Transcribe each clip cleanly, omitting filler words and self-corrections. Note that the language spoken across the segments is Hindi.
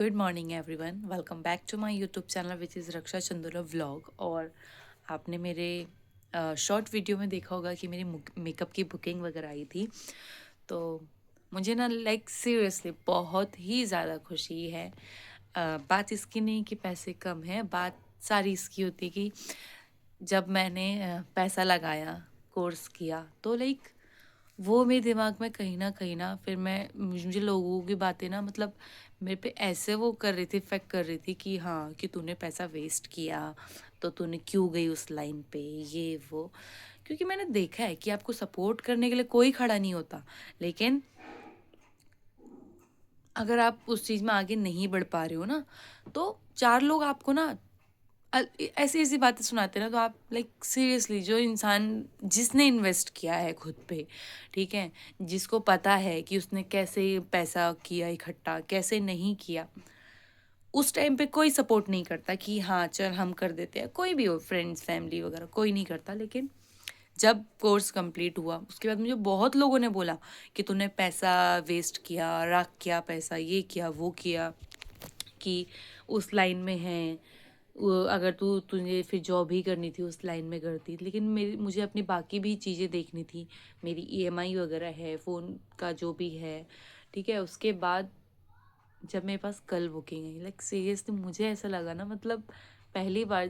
Good morning everyone, welcome back to my YouTube channel which is Raksha Chandola vlog. और आपने मेरे शॉर्ट वीडियो में देखा होगा कि मेरी मेकअप की बुकिंग वगैरह आई थी। तो मुझे ना सीरियसली बहुत ही ज़्यादा खुशी है। बात इसकी नहीं कि पैसे कम हैं, बात सारी इसकी होती है कि जब मैंने पैसा लगाया, कोर्स किया, तो वो मेरे दिमाग में कहीं ना फिर मैं मुझे लोगों की बातें ना मेरे पे ऐसे वो कर रही थी, इफेक्ट कर रही थी कि हाँ, कि तूने पैसा वेस्ट किया, तो तूने क्यों गई उस लाइन पे, ये वो। क्योंकि मैंने देखा है कि आपको सपोर्ट करने के लिए कोई खड़ा नहीं होता, लेकिन अगर आप उस चीज़ में आगे नहीं बढ़ पा रहे हो ना, तो चार लोग आपको ना ऐसी ऐसी बातें सुनाते हैं ना, तो आप सीरियसली, जो इंसान जिसने इन्वेस्ट किया है खुद पे, ठीक है, जिसको पता है कि उसने कैसे पैसा किया इकट्ठा, कैसे नहीं किया, उस टाइम पे कोई सपोर्ट नहीं करता कि हाँ चल हम कर देते हैं, कोई भी हो, फ्रेंड्स फैमिली वगैरह कोई नहीं करता। लेकिन जब कोर्स कंप्लीट हुआ उसके बाद मुझे बहुत लोगों ने बोला कि तूने पैसा वेस्ट किया, रख किया पैसा, ये किया वो किया, कि उस लाइन में है, अगर तुझे फिर जॉब ही करनी थी उस लाइन में करती। लेकिन मेरी मुझे अपनी बाकी भी चीज़ें देखनी थी, मेरी ईएमआई वगैरह है, फ़ोन का जो भी है, ठीक है। उसके बाद जब मेरे पास कल बुकिंग आई, सीरियसली मुझे ऐसा लगा ना, पहली बार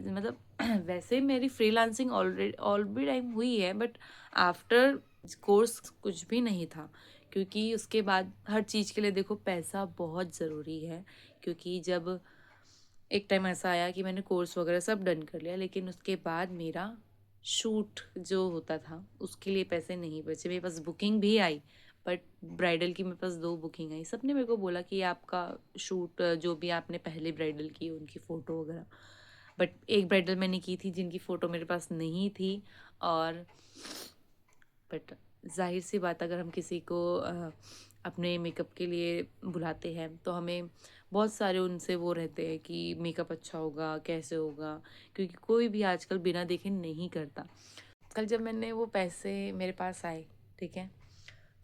वैसे मेरी फ्रीलांसिंग ऑलरेडी टाइम हुई है, बट आफ्टर कोर्स कुछ भी नहीं था। क्योंकि उसके बाद हर चीज़ के लिए देखो पैसा बहुत ज़रूरी है। क्योंकि जब एक टाइम ऐसा आया कि मैंने कोर्स वगैरह सब डन कर लिया, लेकिन उसके बाद मेरा शूट जो होता था उसके लिए पैसे नहीं बचे। मेरे पास बुकिंग भी आई, बट ब्राइडल की मेरे पास 2 बुकिंग आई। सबने मेरे को बोला कि आपका शूट, जो भी आपने पहले ब्राइडल की उनकी फ़ोटो वगैरह, बट एक ब्राइडल मैंने की थी जिनकी फ़ोटो मेरे पास नहीं थी। और बट जाहिर सी बात, अगर हम किसी को अपने मेकअप के लिए बुलाते हैं तो हमें बहुत सारे उनसे वो रहते हैं कि मेकअप अच्छा होगा, कैसे होगा, क्योंकि कोई भी आजकल बिना देखे नहीं करता। कल जब मैंने वो पैसे मेरे पास आए, ठीक है,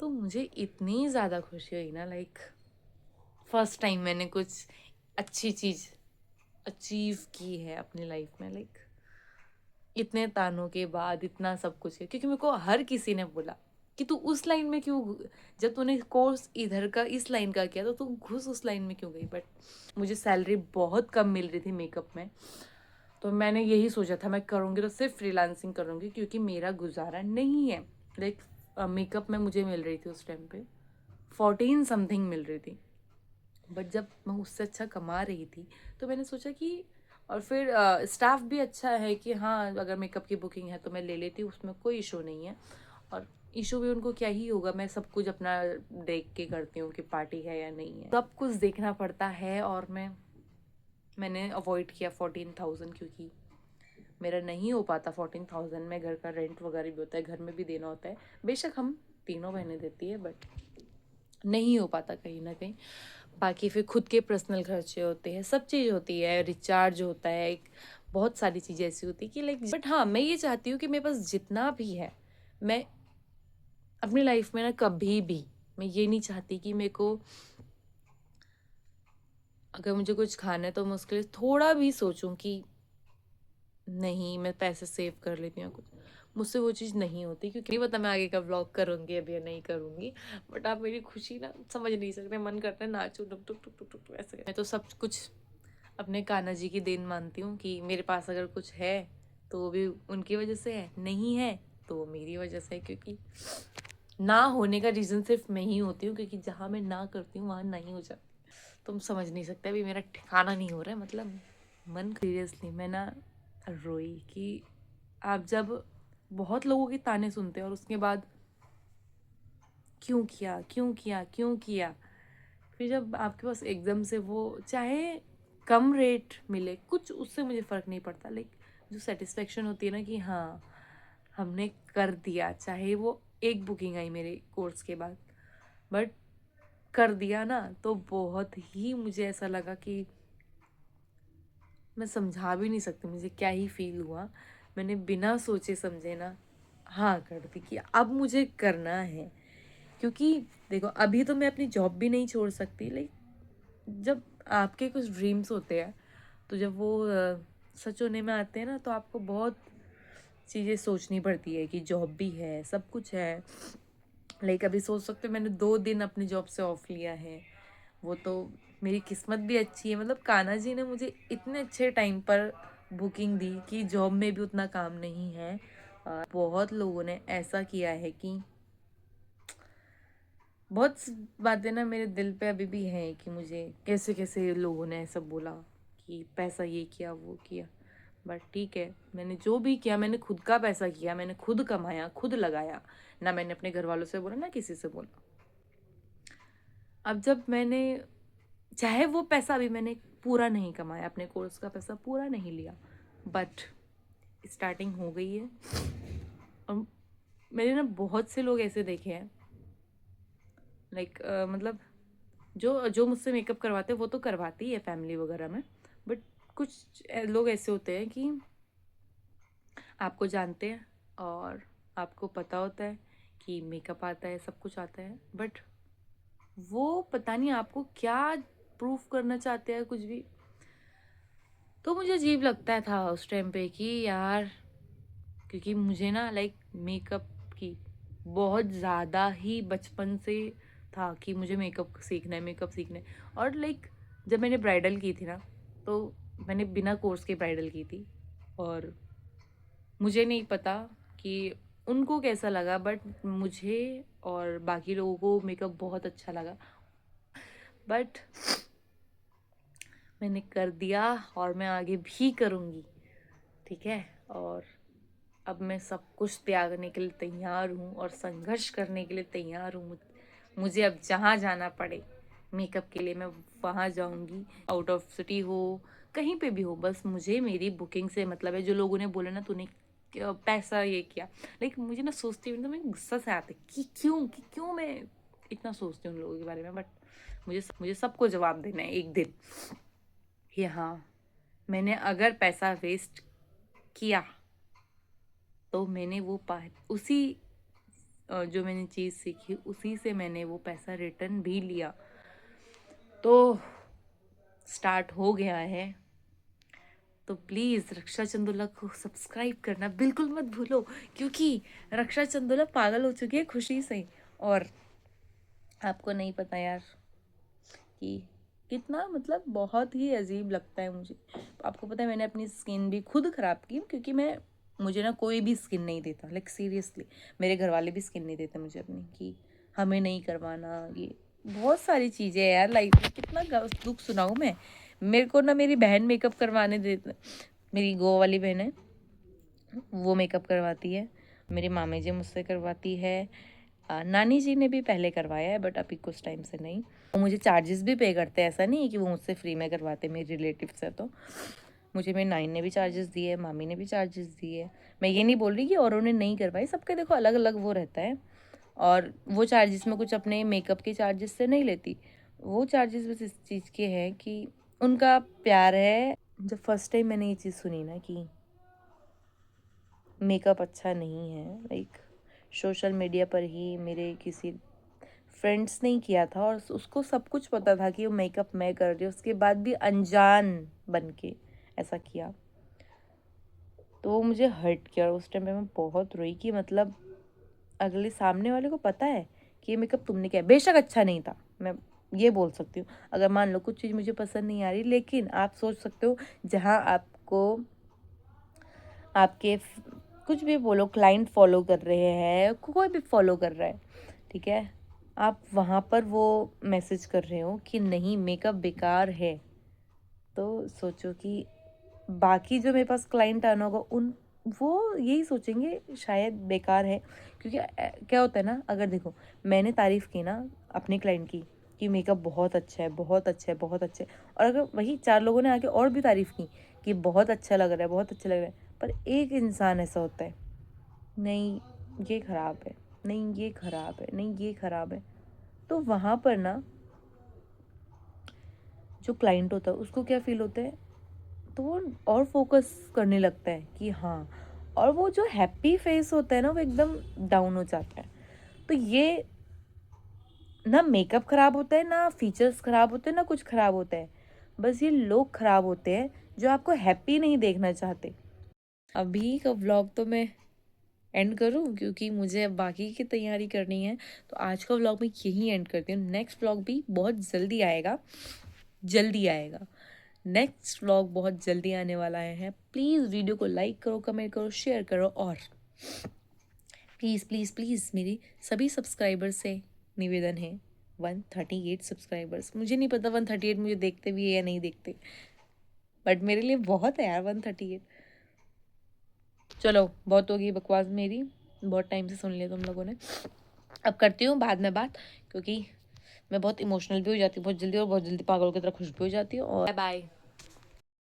तो मुझे इतनी ज़्यादा खुशी हुई ना, फर्स्ट टाइम मैंने कुछ अच्छी चीज़ अचीव की है अपनी लाइफ में। इतने तानों के बाद इतना सब कुछ है, क्योंकि मेरे को हर किसी ने बोला कि तू उस लाइन में क्यों, जब तूने कोर्स इधर का इस लाइन का किया तो तू घुस उस लाइन में क्यों गई। बट मुझे सैलरी बहुत कम मिल रही थी मेकअप में, तो मैंने यही सोचा था मैं करूँगी तो सिर्फ फ्रीलांसिंग करूँगी, क्योंकि मेरा गुजारा नहीं है। मेकअप में मुझे मिल रही थी उस टाइम पे 14 समथिंग मिल रही थी, बट जब मैं उससे अच्छा कमा रही थी तो मैंने सोचा कि, और फिर स्टाफ भी अच्छा है कि हाँ, अगर मेकअप की बुकिंग है तो मैं ले लेती हूँ, उसमें कोई इशू नहीं है। और इशू भी उनको क्या ही होगा, मैं सब कुछ अपना देख के करती हूँ कि पार्टी है या नहीं है, सब कुछ देखना पड़ता है। और मैंने अवॉइड किया 14,000, क्योंकि मेरा नहीं हो पाता 14,000 में। घर का रेंट वगैरह भी होता है, घर में भी देना होता है, बेशक हम तीनों बहनें देती है, बट नहीं हो पाता कहीं ना कहीं। बाकी फिर खुद के पर्सनल खर्चे होते हैं, सब चीज़ होती है, रिचार्ज होता है, एक बहुत सारी चीज़ें ऐसी होती है कि बट हाँ, मैं ये चाहती हूँ कि मेरे पास जितना भी है, मैं अपनी लाइफ में ना कभी भी, मैं ये नहीं चाहती कि मेरे को, अगर मुझे कुछ खाना है तो मैं उसके लिए थोड़ा भी सोचूं कि नहीं, मैं पैसे सेव कर लेती हूँ कुछ। मुझसे वो चीज़ नहीं होती, क्योंकि नहीं पता मैं आगे का व्लॉग करूँगी अब या नहीं करूँगी। बट आप मेरी खुशी ना समझ नहीं सकते, मन करता है नाचूं, टुक टुक टुक टुक टुक टुक ऐसे। मैं तो सब कुछ अपने कान्हा जी की देन मानती हूँ कि मेरे पास अगर कुछ है तो वो भी उनकी वजह से है, नहीं है तो वो मेरी वजह से है। क्योंकि ना होने का रीज़न सिर्फ मैं ही होती हूँ, क्योंकि जहाँ मैं ना करती हूँ वहाँ नहीं हो जाती। तुम समझ नहीं सकते, अभी मेरा ठिकाना नहीं हो रहा है, मन सीरियसली मैं ना रोई कि आप जब बहुत लोगों के ताने सुनते हैं और उसके बाद क्यों किया, क्यों किया, क्यों किया, फिर जब आपके पास एकदम से वो, चाहे कम रेट मिले कुछ, उससे मुझे फ़र्क नहीं पड़ता, जो सेटिस्फेक्शन होती है ना कि हाँ हमने कर दिया, चाहे वो एक बुकिंग आई मेरे कोर्स के बाद, बट कर दिया ना, तो बहुत ही मुझे ऐसा लगा कि मैं समझा भी नहीं सकती मुझे क्या ही फील हुआ। मैंने बिना सोचे समझे ना हाँ कर दी कि अब मुझे करना है। क्योंकि देखो, अभी तो मैं अपनी जॉब भी नहीं छोड़ सकती, जब आपके कुछ ड्रीम्स होते हैं, तो जब वो सच होने में आते हैं ना, तो आपको बहुत चीज़ें सोचनी पड़ती है कि जॉब भी है, सब कुछ है। लाइक अभी सोच सकते हो मैंने 2 दिन अपनी जॉब से ऑफ लिया है, वो तो मेरी किस्मत भी अच्छी है। मतलब कान्हा जी ने मुझे इतने अच्छे टाइम पर बुकिंग दी कि जॉब में भी उतना काम नहीं है। बहुत लोगों ने ऐसा किया है कि बहुत बातें ना मेरे दिल पे अभी भी हैं कि मुझे कैसे कैसे लोगों ने ऐसा बोला कि पैसा ये किया वो किया। बट ठीक है, मैंने जो भी किया मैंने खुद का पैसा किया, मैंने खुद कमाया, खुद लगाया। ना मैंने अपने घर वालों से बोला ना किसी से बोला। अब जब मैंने, चाहे वो पैसा अभी मैंने पूरा नहीं कमाया, अपने कोर्स का पैसा पूरा नहीं लिया, बट स्टार्टिंग हो गई है। और मैंने ना बहुत से लोग ऐसे देखे हैं, लाइक मतलब जो जो मुझसे मेकअप करवाते हैं वो तो करवाती ही है फैमिली वगैरह में, बट कुछ लोग ऐसे होते हैं कि आपको जानते हैं और आपको पता होता है कि मेकअप आता है, सब कुछ आता है, बट वो पता नहीं आपको क्या प्रूफ करना चाहते हैं, कुछ भी। तो मुझे अजीब लगता था उस टाइम पे कि यार, क्योंकि मुझे ना लाइक मेकअप की बहुत ज़्यादा ही बचपन से था कि मुझे मेकअप सीखना है, मेकअप सीखना है। और लाइक जब मैंने ब्राइडल की थी ना, तो मैंने बिना कोर्स के ब्राइडल की थी, और मुझे नहीं पता कि उनको कैसा लगा, बट मुझे और बाकी लोगों को मेकअप बहुत अच्छा लगा। बट मैंने कर दिया और मैं आगे भी करूँगी, ठीक है। और अब मैं सब कुछ त्यागने के लिए तैयार हूँ और संघर्ष करने के लिए तैयार हूँ। मुझे अब जहाँ जाना पड़े मेकअप के लिए मैं वहाँ जाऊँगी, आउट ऑफ सिटी हो, कहीं पे भी हो, बस मुझे मेरी बुकिंग से मतलब है। जो लोगों ने बोला ना तूने पैसा ये किया, लाइक मुझे ना सोचती हूँ तो मैं गुस्सा से आती कि क्यों मैं इतना सोचती हूँ उन लोगों के बारे में। बट मुझे सबको जवाब देना है एक दिन कि हाँ, मैंने अगर पैसा वेस्ट किया तो मैंने वो उसी जो मैंने चीज़ सीखी उसी से मैंने वो पैसा रिटर्न भी लिया। तो स्टार्ट हो गया है, तो प्लीज़ रक्षा चंदोला को सब्सक्राइब करना बिल्कुल मत भूलो, क्योंकि रक्षा चंदोला पागल हो चुकी है खुशी से। और आपको नहीं पता यार कि कितना, मतलब बहुत ही अजीब लगता है मुझे। आपको पता है मैंने अपनी स्किन भी खुद ख़राब की, क्योंकि मुझे ना कोई भी स्किन नहीं देता, लाइक सीरियसली मेरे घर वाले भी स्किन नहीं देते मुझे अपनी, कि हमें नहीं करवाना। ये बहुत सारी चीज़ें हैं यार लाइफ में, कितना दुख सुनाऊँ मैं। मेरे को ना मेरी बहन मेकअप करवाने देते, मेरी गो वाली बहन है, वो मेकअप करवाती है। मेरी मामी जी मुझसे करवाती है। नानी जी ने भी पहले करवाया है, बट अभी कुछ टाइम से नहीं। वो मुझे चार्जेस भी पे करते हैं, ऐसा नहीं है कि वो मुझसे फ्री में करवाते, मेरे रिलेटिव्स है तो। मुझे मेरी नानी ने भी चार्जेस दिए, मामी ने भी चार्जेस दिए। मैं ये नहीं बोल रही कि औरों ने नहीं करवाई, सबके देखो अलग अलग वो रहता है। और वो चार्जेस में कुछ अपने मेकअप के चार्जेस से नहीं लेती, वो चार्जेस बस इस चीज़ के हैं कि उनका प्यार है। जब फर्स्ट टाइम मैंने ये चीज़ सुनी ना कि मेकअप अच्छा नहीं है, लाइक सोशल मीडिया पर ही मेरे किसी फ्रेंड्स ने किया था, और उसको सब कुछ पता था कि वो मेकअप मैं कर रही हूँ, उसके बाद भी अनजान बन के ऐसा किया, तो वो मुझे हर्ट किया। और उस टाइम पे मैं बहुत रोई कि मतलब अगले सामने वाले को पता है कि ये मेकअप तुमने किया। बेशक अच्छा नहीं था, मैं ये बोल सकती हूँ, अगर मान लो कुछ चीज़ मुझे पसंद नहीं आ रही, लेकिन आप सोच सकते हो जहाँ आपको आपके कुछ भी बोलो, क्लाइंट फॉलो कर रहे हैं, कोई भी फॉलो कर रहा है, ठीक है, आप वहाँ पर वो मैसेज कर रहे हो कि नहीं मेकअप बेकार है, तो सोचो कि बाकी जो मेरे पास क्लाइंट आना होगा उन वो यही सोचेंगे शायद बेकार है। क्योंकि क्या होता है ना, अगर देखो मैंने तारीफ़ की ना अपने क्लाइंट की कि मेकअप बहुत अच्छा है, बहुत अच्छा है, बहुत अच्छा है, और अगर वही 4 लोगों ने आके और भी तारीफ़ की कि बहुत अच्छा लग रहा है, बहुत अच्छा लग रहा है, पर एक इंसान ऐसा होता है, नहीं ये ख़राब है, नहीं ये ख़राब है, नहीं ये ख़राब है, तो वहाँ पर ना जो क्लाइंट होता है उसको क्या फ़ील होता है, तो वो और फोकस करने लगता है कि हाँ, और वो जो हैप्पी फेस होता है ना वो एकदम डाउन हो जाता है। तो ये ना मेकअप ख़राब होता है, ना फीचर्स ख़राब होते हैं, ना कुछ ख़राब होता है, बस ये लोग ख़राब होते हैं जो आपको हैप्पी नहीं देखना चाहते। अभी का व्लॉग तो मैं एंड करूँ क्योंकि मुझे अब बाकी की तैयारी करनी है, तो आज का व्लॉग मैं यहीं एंड करती हूँ। नेक्स्ट व्लॉग भी बहुत जल्दी आएगा, जल्दी आएगा। नेक्स्ट व्लॉग बहुत जल्दी आने वाला है। प्लीज़ वीडियो को लाइक करो, कमेंट करो, शेयर करो, और प्लीज़ प्लीज़ प्लीज़ मेरी सभी सब्सक्राइबर से निवेदन है, 138 सब्सक्राइबर्स, मुझे नहीं पता 138 मुझे देखते भी है या नहीं देखते, बट मेरे लिए बहुत है यार 138। चलो बहुत होगी बकवास मेरी, बहुत टाइम से सुन लिया तुम लोगों ने। अब करती हूँ बाद में बात, क्योंकि मैं बहुत इमोशनल भी हो जाती हूँ बहुत जल्दी, और बहुत जल्दी पागलों की तरह खुश भी हो जाती हूँ। और बाय बाय।